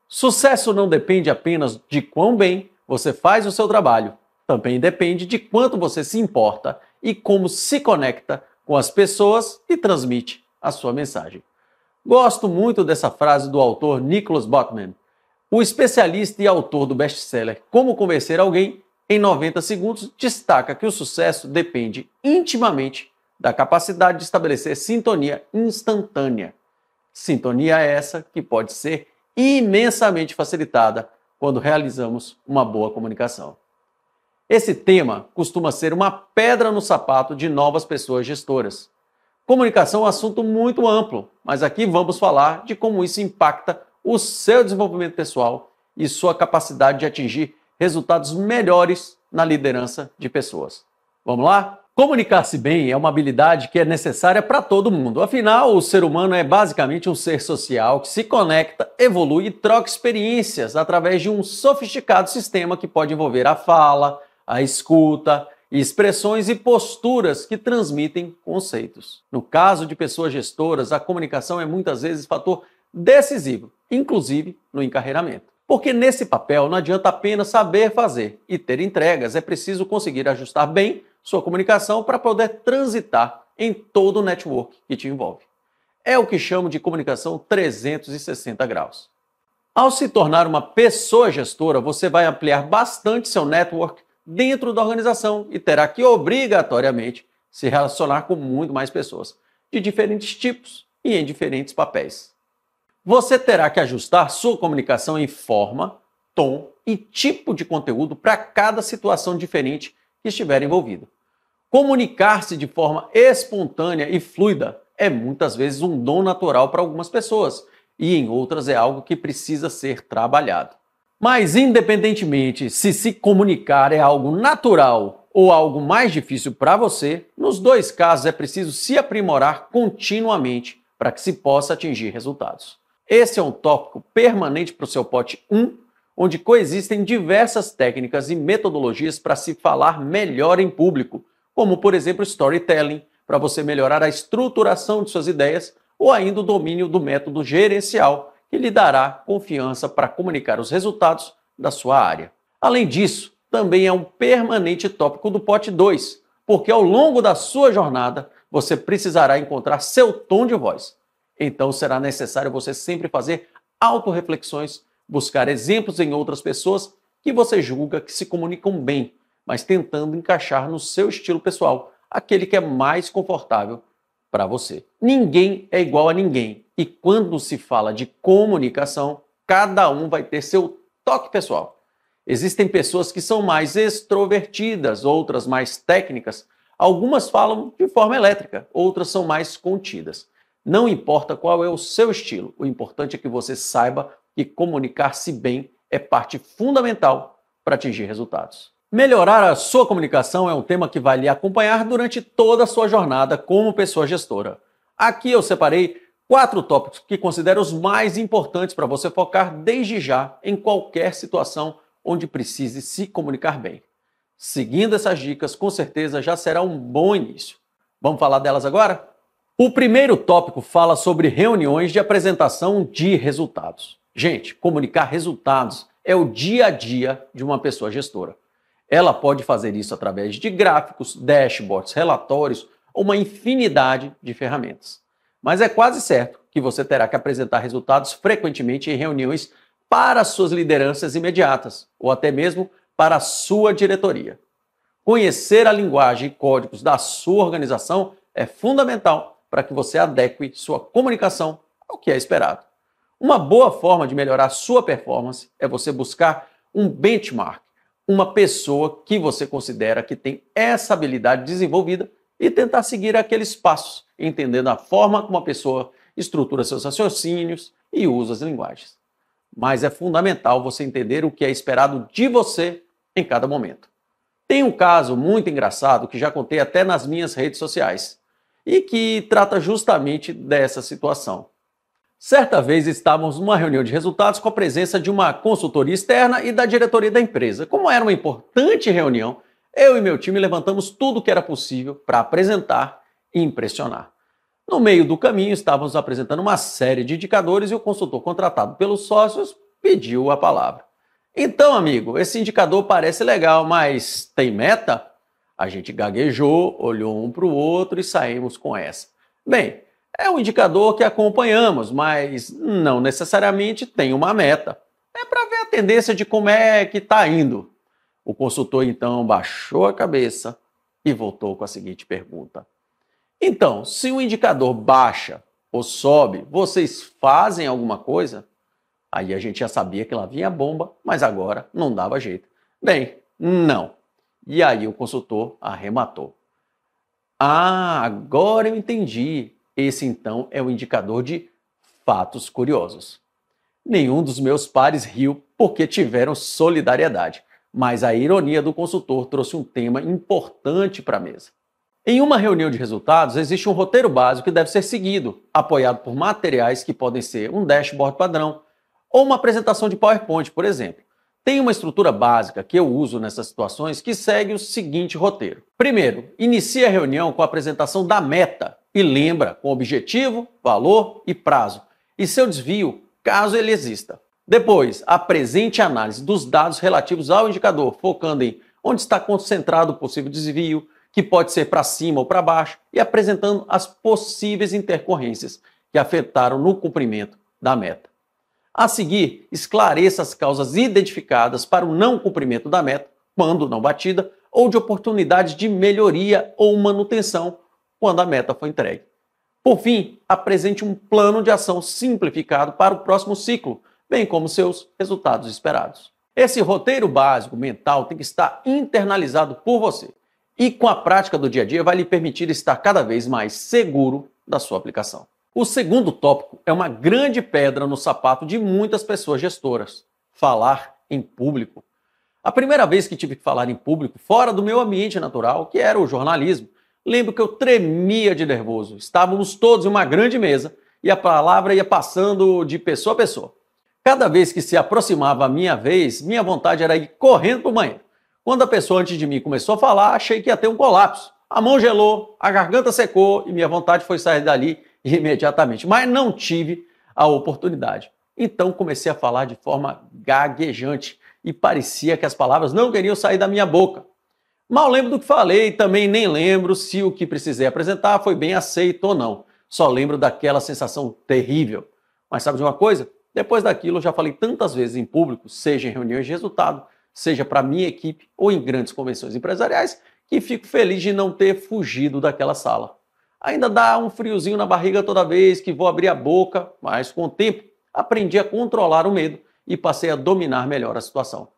Sucesso não depende apenas de quão bem você faz o seu trabalho, também depende de quanto você se importa e como se conecta com as pessoas e transmite a sua mensagem. Gosto muito dessa frase do autor Nicholas Botman, o especialista e autor do best-seller Como Convencer Alguém em 90 Segundos, destaca que o sucesso depende intimamente da capacidade de estabelecer sintonia instantânea. Sintonia essa que pode ser imensamente facilitada quando realizamos uma boa comunicação. Esse tema costuma ser uma pedra no sapato de novas pessoas gestoras. Comunicação é um assunto muito amplo, mas aqui vamos falar de como isso impacta o seu desenvolvimento pessoal e sua capacidade de atingir resultados melhores na liderança de pessoas. Vamos lá? Comunicar-se bem é uma habilidade que é necessária para todo mundo. Afinal, o ser humano é basicamente um ser social que se conecta, evolui e troca experiências através de um sofisticado sistema que pode envolver a fala, a escuta, expressões e posturas que transmitem conceitos. No caso de pessoas gestoras, a comunicação é muitas vezes fator decisivo, inclusive no encarreiramento. Porque nesse papel não adianta apenas saber fazer e ter entregas, é preciso conseguir ajustar bem sua comunicação para poder transitar em todo o network que te envolve. É o que chamo de comunicação 360 graus. Ao se tornar uma pessoa gestora, você vai ampliar bastante seu network dentro da organização e terá que obrigatoriamente se relacionar com muito mais pessoas, de diferentes tipos e em diferentes papéis. Você terá que ajustar sua comunicação em forma, tom e tipo de conteúdo para cada situação diferente que estiver envolvida. Comunicar-se de forma espontânea e fluida é muitas vezes um dom natural para algumas pessoas e em outras é algo que precisa ser trabalhado. Mas independentemente se comunicar é algo natural ou algo mais difícil para você, nos dois casos é preciso se aprimorar continuamente para que se possa atingir resultados. Esse é um tópico permanente para o seu pote 1, onde coexistem diversas técnicas e metodologias para se falar melhor em público, como por exemplo storytelling, para você melhorar a estruturação de suas ideias, ou ainda o domínio do método gerencial, que lhe dará confiança para comunicar os resultados da sua área. Além disso, também é um permanente tópico do pote 2, porque ao longo da sua jornada, você precisará encontrar seu tom de voz. Então será necessário você sempre fazer autorreflexões, buscar exemplos em outras pessoas que você julga que se comunicam bem, mas tentando encaixar no seu estilo pessoal, aquele que é mais confortável para você. Ninguém é igual a ninguém e quando se fala de comunicação, cada um vai ter seu toque pessoal. Existem pessoas que são mais extrovertidas, outras mais técnicas, algumas falam de forma elétrica, outras são mais contidas. Não importa qual é o seu estilo, o importante é que você saiba que comunicar-se bem é parte fundamental para atingir resultados. Melhorar a sua comunicação é um tema que vai lhe acompanhar durante toda a sua jornada como pessoa gestora. Aqui eu separei 4 tópicos que considero os mais importantes para você focar desde já em qualquer situação onde precise se comunicar bem. Seguindo essas dicas, com certeza já será um bom início. Vamos falar delas agora? O primeiro tópico fala sobre reuniões de apresentação de resultados. Gente, comunicar resultados é o dia a dia de uma pessoa gestora. Ela pode fazer isso através de gráficos, dashboards, relatórios ou uma infinidade de ferramentas. Mas é quase certo que você terá que apresentar resultados frequentemente em reuniões para suas lideranças imediatas ou até mesmo para a sua diretoria. Conhecer a linguagem e códigos da sua organização é fundamental para que você adeque sua comunicação ao que é esperado. Uma boa forma de melhorar sua performance é você buscar um benchmark, uma pessoa que você considera que tem essa habilidade desenvolvida e tentar seguir aqueles passos, entendendo a forma como a pessoa estrutura seus raciocínios e usa as linguagens. Mas é fundamental você entender o que é esperado de você em cada momento. Tem um caso muito engraçado que já contei até nas minhas redes sociais e que trata justamente dessa situação. Certa vez estávamos numa reunião de resultados com a presença de uma consultoria externa e da diretoria da empresa. Como era uma importante reunião, eu e meu time levantamos tudo o que era possível para apresentar e impressionar. No meio do caminho, estávamos apresentando uma série de indicadores e o consultor contratado pelos sócios pediu a palavra. Então, amigo, esse indicador parece legal, mas tem meta? A gente gaguejou, olhou um para o outro e saímos com essa. Bem, é um indicador que acompanhamos, mas não necessariamente tem uma meta. É para ver a tendência de como é que está indo. O consultor, então, baixou a cabeça e voltou com a seguinte pergunta. Então, se o indicador baixa ou sobe, vocês fazem alguma coisa? Aí a gente já sabia que lá vinha a bomba, mas agora não dava jeito. Bem, não. E aí o consultor arrematou. Ah, agora eu entendi. Esse então é o indicador de fatos curiosos. Nenhum dos meus pares riu porque tiveram solidariedade, mas a ironia do consultor trouxe um tema importante para a mesa. Em uma reunião de resultados, existe um roteiro básico que deve ser seguido, apoiado por materiais que podem ser um dashboard padrão ou uma apresentação de PowerPoint, por exemplo. Tem uma estrutura básica que eu uso nessas situações que segue o seguinte roteiro. Primeiro, inicia a reunião com a apresentação da meta e lembra com objetivo, valor e prazo, e seu desvio, caso ele exista. Depois, apresente a análise dos dados relativos ao indicador, focando em onde está concentrado o possível desvio, que pode ser para cima ou para baixo, e apresentando as possíveis intercorrências que afetaram no cumprimento da meta. A seguir, esclareça as causas identificadas para o não cumprimento da meta, quando não batida, ou de oportunidades de melhoria ou manutenção, quando a meta foi entregue. Por fim, apresente um plano de ação simplificado para o próximo ciclo, bem como seus resultados esperados. Esse roteiro básico mental tem que estar internalizado por você e com a prática do dia a dia vai lhe permitir estar cada vez mais seguro da sua aplicação. O segundo tópico é uma grande pedra no sapato de muitas pessoas gestoras: falar em público. A primeira vez que tive que falar em público, fora do meu ambiente natural, que era o jornalismo, lembro que eu tremia de nervoso. Estávamos todos em uma grande mesa e a palavra ia passando de pessoa a pessoa. Cada vez que se aproximava a minha vez, minha vontade era ir correndo para o banheiro. Quando a pessoa antes de mim começou a falar, achei que ia ter um colapso. A mão gelou, a garganta secou e minha vontade foi sair dali imediatamente. Mas não tive a oportunidade. Então comecei a falar de forma gaguejante e parecia que as palavras não queriam sair da minha boca. Mal lembro do que falei, também nem lembro se o que precisei apresentar foi bem aceito ou não. Só lembro daquela sensação terrível. Mas sabe de uma coisa? Depois daquilo eu já falei tantas vezes em público, seja em reuniões de resultado, seja para minha equipe ou em grandes convenções empresariais, que fico feliz de não ter fugido daquela sala. Ainda dá um friozinho na barriga toda vez que vou abrir a boca, mas com o tempo aprendi a controlar o medo e passei a dominar melhor a situação.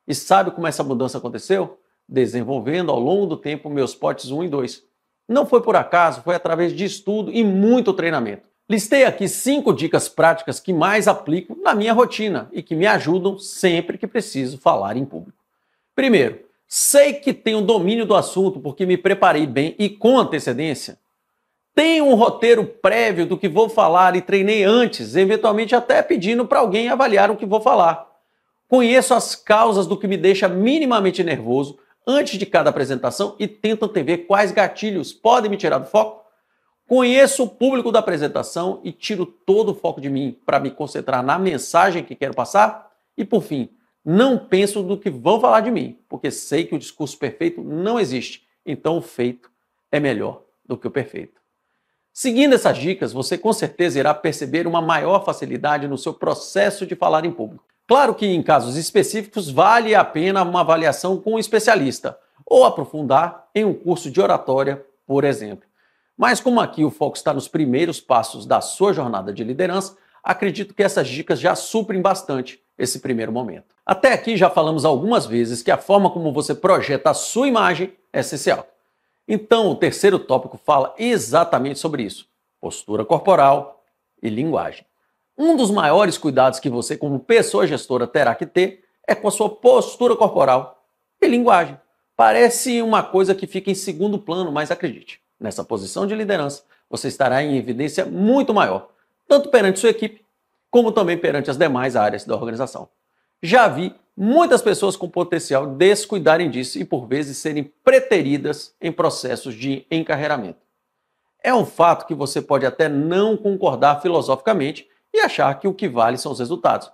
E sabe como essa mudança aconteceu? Desenvolvendo ao longo do tempo meus potes 1 e 2. Não foi por acaso, foi através de estudo e muito treinamento. Listei aqui 5 dicas práticas que mais aplico na minha rotina e que me ajudam sempre que preciso falar em público. Primeiro, sei que tenho domínio do assunto porque me preparei bem e com antecedência. Tenho um roteiro prévio do que vou falar e treinei antes, eventualmente até pedindo para alguém avaliar o que vou falar. Conheço as causas do que me deixa minimamente nervoso antes de cada apresentação e tento antever quais gatilhos podem me tirar do foco. Conheço o público da apresentação e tiro todo o foco de mim para me concentrar na mensagem que quero passar. E por fim, não penso no que vão falar de mim, porque sei que o discurso perfeito não existe, então o feito é melhor do que o perfeito. Seguindo essas dicas, você com certeza irá perceber uma maior facilidade no seu processo de falar em público. Claro que em casos específicos vale a pena uma avaliação com um especialista ou aprofundar em um curso de oratória, por exemplo. Mas como aqui o foco está nos primeiros passos da sua jornada de liderança, acredito que essas dicas já suprem bastante esse primeiro momento. Até aqui já falamos algumas vezes que a forma como você projeta a sua imagem é essencial. Então o terceiro tópico fala exatamente sobre isso: postura corporal e linguagem. Um dos maiores cuidados que você como pessoa gestora terá que ter é com a sua postura corporal e linguagem. Parece uma coisa que fica em segundo plano, mas acredite, nessa posição de liderança, você estará em evidência muito maior, tanto perante sua equipe, como também perante as demais áreas da organização. Já vi muitas pessoas com potencial descuidarem disso e, por vezes, serem preteridas em processos de encarreiramento. É um fato que você pode até não concordar filosoficamente e achar que o que vale são os resultados.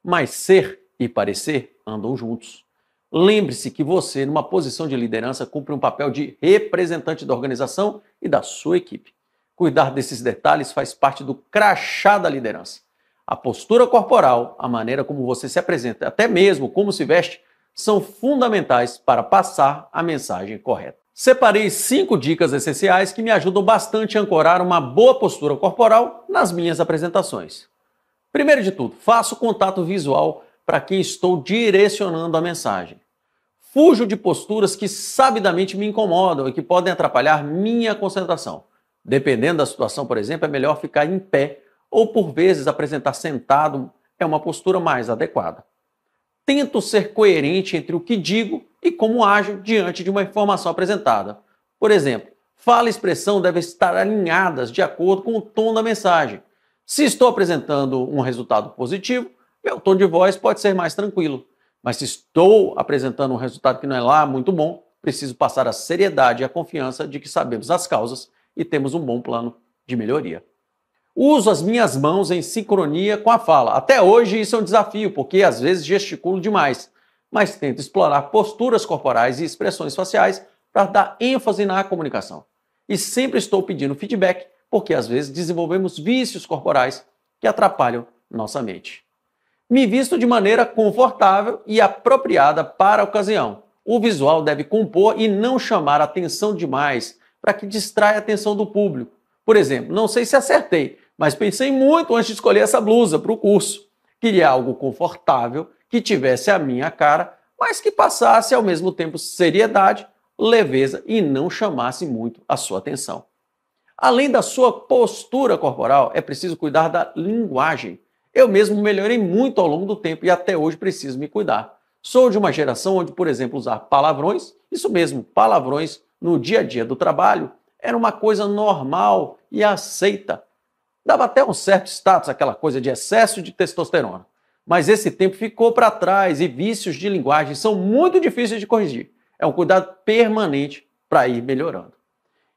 mas ser e parecer andam juntos. Lembre-se que você, numa posição de liderança, cumpre um papel de representante da organização e da sua equipe. Cuidar desses detalhes faz parte do crachá da liderança. A postura corporal, a maneira como você se apresenta, até mesmo como se veste, são fundamentais para passar a mensagem correta. Separei 5 dicas essenciais que me ajudam bastante a ancorar uma boa postura corporal nas minhas apresentações. Primeiro de tudo, faço contato visual para quem estou direcionando a mensagem. Fujo de posturas que sabidamente me incomodam e que podem atrapalhar minha concentração. Dependendo da situação, por exemplo, é melhor ficar em pé ou, por vezes, apresentar sentado é uma postura mais adequada. Tento ser coerente entre o que digo e como ajo diante de uma informação apresentada. Por exemplo, fala e expressão devem estar alinhadas de acordo com o tom da mensagem. Se estou apresentando um resultado positivo, meu tom de voz pode ser mais tranquilo. Mas se estou apresentando um resultado que não é lá muito bom, preciso passar a seriedade e a confiança de que sabemos as causas e temos um bom plano de melhoria. Uso as minhas mãos em sincronia com a fala. Até hoje isso é um desafio, porque às vezes gesticulo demais, mas tento explorar posturas corporais e expressões faciais para dar ênfase na comunicação. E sempre estou pedindo feedback, porque às vezes desenvolvemos vícios corporais que atrapalham nossa mente. Me visto de maneira confortável e apropriada para a ocasião. O visual deve compor e não chamar atenção demais para que distraia a atenção do público. Por exemplo, não sei se acertei, mas pensei muito antes de escolher essa blusa para o curso. Queria algo confortável, que tivesse a minha cara, mas que passasse ao mesmo tempo seriedade, leveza e não chamasse muito a sua atenção. Além da sua postura corporal, é preciso cuidar da linguagem. Eu mesmo melhorei muito ao longo do tempo e até hoje preciso me cuidar. Sou de uma geração onde, por exemplo, usar palavrões, isso mesmo, palavrões no dia a dia do trabalho, era uma coisa normal e aceita. Dava até um certo status, aquela coisa de excesso de testosterona. Mas esse tempo ficou para trás e vícios de linguagem são muito difíceis de corrigir. É um cuidado permanente para ir melhorando.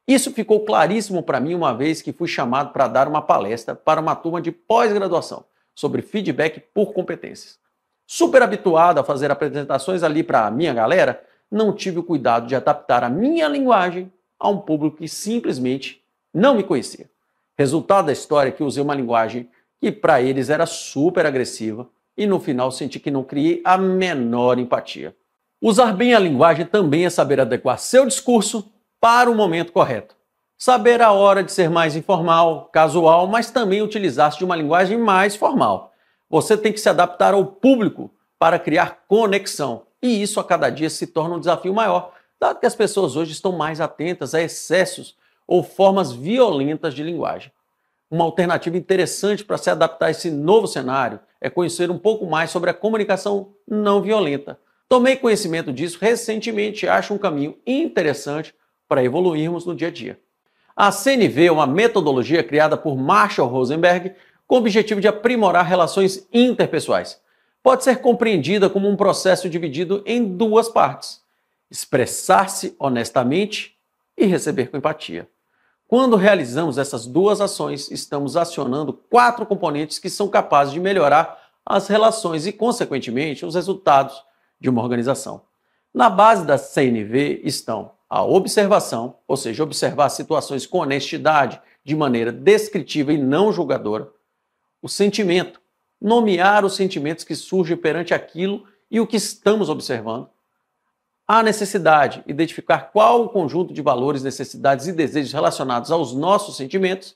Isso ficou claríssimo para mim uma vez que fui chamado para dar uma palestra para uma turma de pós-graduação sobre feedback por competências. Super habituado a fazer apresentações ali para a minha galera, não tive o cuidado de adaptar a minha linguagem a um público que simplesmente não me conhecia. Resultado da história é que usei uma linguagem que para eles era super agressiva e no final senti que não criei a menor empatia. Usar bem a linguagem também é saber adequar seu discurso para o momento correto. Saber a hora de ser mais informal, casual, mas também utilizar-se de uma linguagem mais formal. Você tem que se adaptar ao público para criar conexão e isso a cada dia se torna um desafio maior, dado que as pessoas hoje estão mais atentas a excessos ou formas violentas de linguagem. Uma alternativa interessante para se adaptar a esse novo cenário é conhecer um pouco mais sobre a comunicação não violenta. Tomei conhecimento disso recentemente e acho um caminho interessante para evoluirmos no dia a dia. A CNV é uma metodologia criada por Marshall Rosenberg com o objetivo de aprimorar relações interpessoais. Pode ser compreendida como um processo dividido em 2 partes: expressar-se honestamente e receber com empatia. Quando realizamos essas 2 ações, estamos acionando 4 componentes que são capazes de melhorar as relações e, consequentemente, os resultados de uma organização. Na base da CNV estão a observação, ou seja, observar situações com honestidade, de maneira descritiva e não julgadora. O sentimento, nomear os sentimentos que surgem perante aquilo e o que estamos observando. A necessidade, identificar qual o conjunto de valores, necessidades e desejos relacionados aos nossos sentimentos.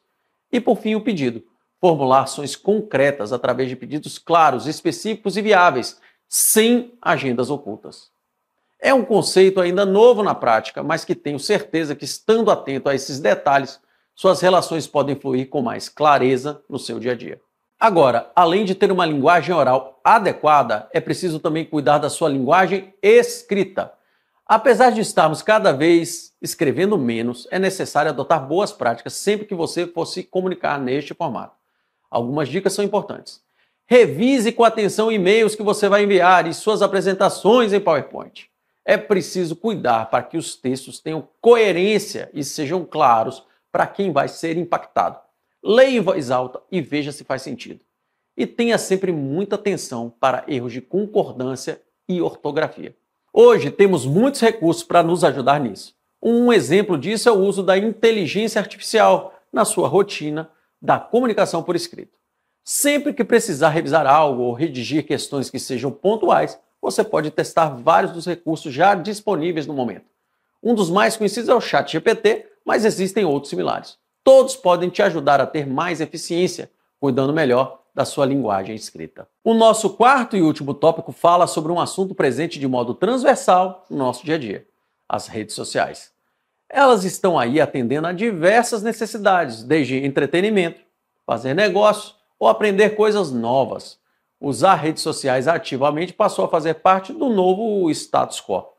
E, por fim, o pedido, formular ações concretas através de pedidos claros, específicos e viáveis, sem agendas ocultas. É um conceito ainda novo na prática, mas que tenho certeza que, estando atento a esses detalhes, suas relações podem fluir com mais clareza no seu dia a dia. Agora, além de ter uma linguagem oral adequada, é preciso também cuidar da sua linguagem escrita. Apesar de estarmos cada vez escrevendo menos, é necessário adotar boas práticas sempre que você for se comunicar neste formato. Algumas dicas são importantes. Revise com atenção e-mails que você vai enviar e suas apresentações em PowerPoint. É preciso cuidar para que os textos tenham coerência e sejam claros para quem vai ser impactado. Leia em voz alta e veja se faz sentido. e tenha sempre muita atenção para erros de concordância e ortografia. Hoje temos muitos recursos para nos ajudar nisso. Um exemplo disso é o uso da inteligência artificial na sua rotina da comunicação por escrito. Sempre que precisar revisar algo ou redigir questões que sejam pontuais, você pode testar vários dos recursos já disponíveis no momento. Um dos mais conhecidos é o ChatGPT, mas existem outros similares. Todos podem te ajudar a ter mais eficiência, cuidando melhor da sua linguagem escrita. O nosso quarto e último tópico fala sobre um assunto presente de modo transversal no nosso dia a dia: as redes sociais. Elas estão aí atendendo a diversas necessidades, desde entretenimento, fazer negócio ou aprender coisas novas. Usar redes sociais ativamente passou a fazer parte do novo status quo.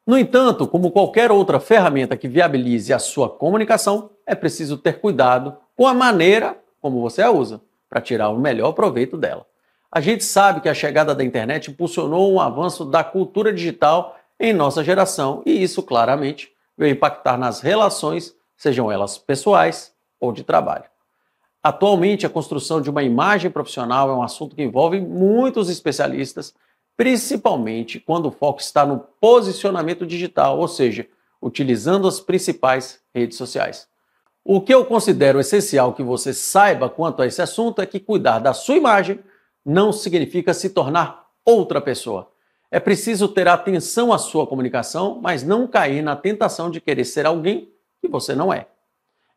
No entanto, como qualquer outra ferramenta que viabilize a sua comunicação, é preciso ter cuidado com a maneira como você a usa, para tirar o melhor proveito dela. A gente sabe que a chegada da internet impulsionou um avanço da cultura digital em nossa geração e isso claramente veio impactar nas relações, sejam elas pessoais ou de trabalho. Atualmente, a construção de uma imagem profissional é um assunto que envolve muitos especialistas, principalmente quando o foco está no posicionamento digital, ou seja, utilizando as principais redes sociais. O que eu considero essencial que você saiba quanto a esse assunto é que cuidar da sua imagem não significa se tornar outra pessoa. É preciso ter atenção à sua comunicação, mas não cair na tentação de querer ser alguém que você não é.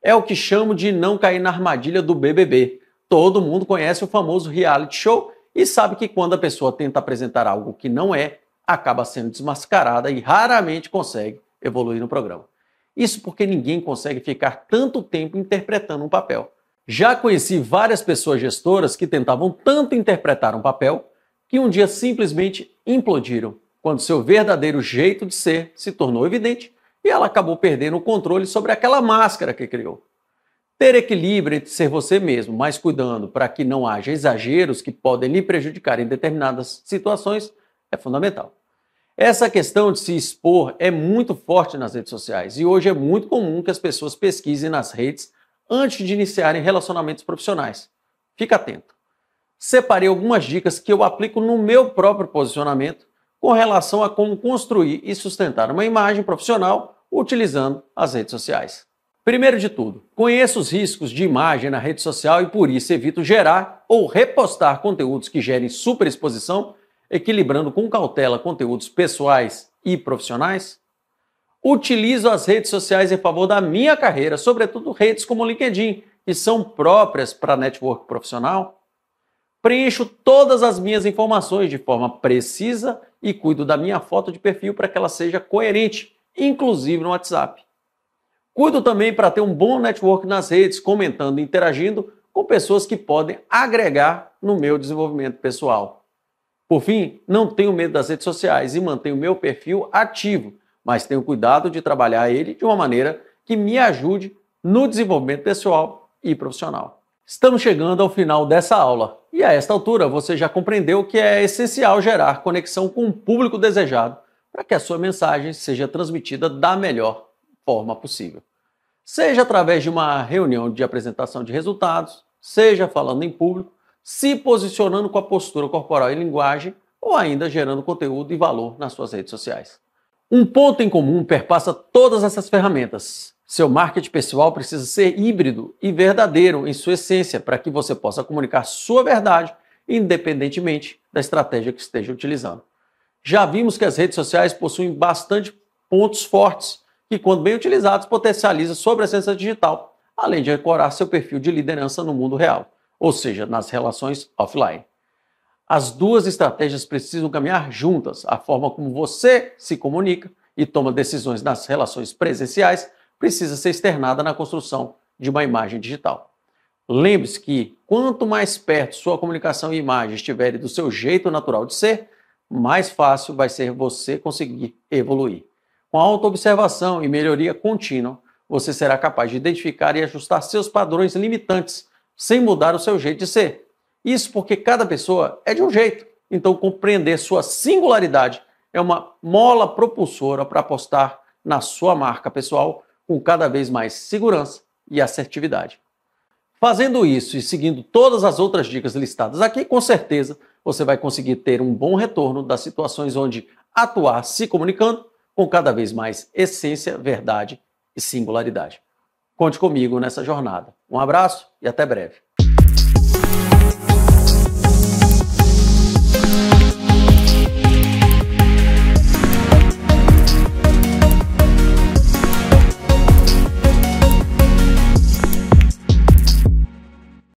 É o que chamo de não cair na armadilha do BBB. Todo mundo conhece o famoso reality show e sabe que quando a pessoa tenta apresentar algo que não é, acaba sendo desmascarada e raramente consegue evoluir no programa. Isso porque ninguém consegue ficar tanto tempo interpretando um papel. Já conheci várias pessoas gestoras que tentavam tanto interpretar um papel que um dia simplesmente implodiram, quando seu verdadeiro jeito de ser se tornou evidente e ela acabou perdendo o controle sobre aquela máscara que criou. Ter equilíbrio entre ser você mesmo, mas cuidando para que não haja exageros que podem lhe prejudicar em determinadas situações, é fundamental. Essa questão de se expor é muito forte nas redes sociais e hoje é muito comum que as pessoas pesquisem nas redes antes de iniciarem relacionamentos profissionais. Fica atento. Separei algumas dicas que eu aplico no meu próprio posicionamento com relação a como construir e sustentar uma imagem profissional utilizando as redes sociais. Primeiro de tudo, conheça os riscos de imagem na rede social e por isso evito gerar ou repostar conteúdos que gerem superexposição, equilibrando com cautela conteúdos pessoais e profissionais. Utilizo as redes sociais em favor da minha carreira, sobretudo redes como o LinkedIn, que são próprias para network profissional. Preencho todas as minhas informações de forma precisa e cuido da minha foto de perfil para que ela seja coerente, inclusive no WhatsApp. Cuido também para ter um bom network nas redes, comentando e interagindo com pessoas que podem agregar no meu desenvolvimento pessoal. Por fim, não tenho medo das redes sociais e mantenho meu perfil ativo, mas tenho cuidado de trabalhar ele de uma maneira que me ajude no desenvolvimento pessoal e profissional. Estamos chegando ao final dessa aula e a esta altura você já compreendeu que é essencial gerar conexão com o público desejado para que a sua mensagem seja transmitida da melhor forma possível. Seja através de uma reunião de apresentação de resultados, seja falando em público, se posicionando com a postura corporal e linguagem ou ainda gerando conteúdo e valor nas suas redes sociais. Um ponto em comum perpassa todas essas ferramentas. Seu marketing pessoal precisa ser híbrido e verdadeiro em sua essência para que você possa comunicar sua verdade independentemente da estratégia que esteja utilizando. Já vimos que as redes sociais possuem bastante pontos fortes que, quando bem utilizados, potencializam sua presença digital, além de ancorar seu perfil de liderança no mundo real, ou seja, nas relações offline. As duas estratégias precisam caminhar juntas. A forma como você se comunica e toma decisões nas relações presenciais precisa ser externada na construção de uma imagem digital. Lembre-se que quanto mais perto sua comunicação e imagem estiverem do seu jeito natural de ser, mais fácil vai ser você conseguir evoluir. Com autoobservação e melhoria contínua, você será capaz de identificar e ajustar seus padrões limitantes, sem mudar o seu jeito de ser. Isso porque cada pessoa é de um jeito, então compreender sua singularidade é uma mola propulsora para apostar na sua marca pessoal com cada vez mais segurança e assertividade. Fazendo isso e seguindo todas as outras dicas listadas aqui, com certeza você vai conseguir ter um bom retorno das situações onde atuar se comunicando com cada vez mais essência, verdade e singularidade. Conte comigo nessa jornada. Um abraço e até breve.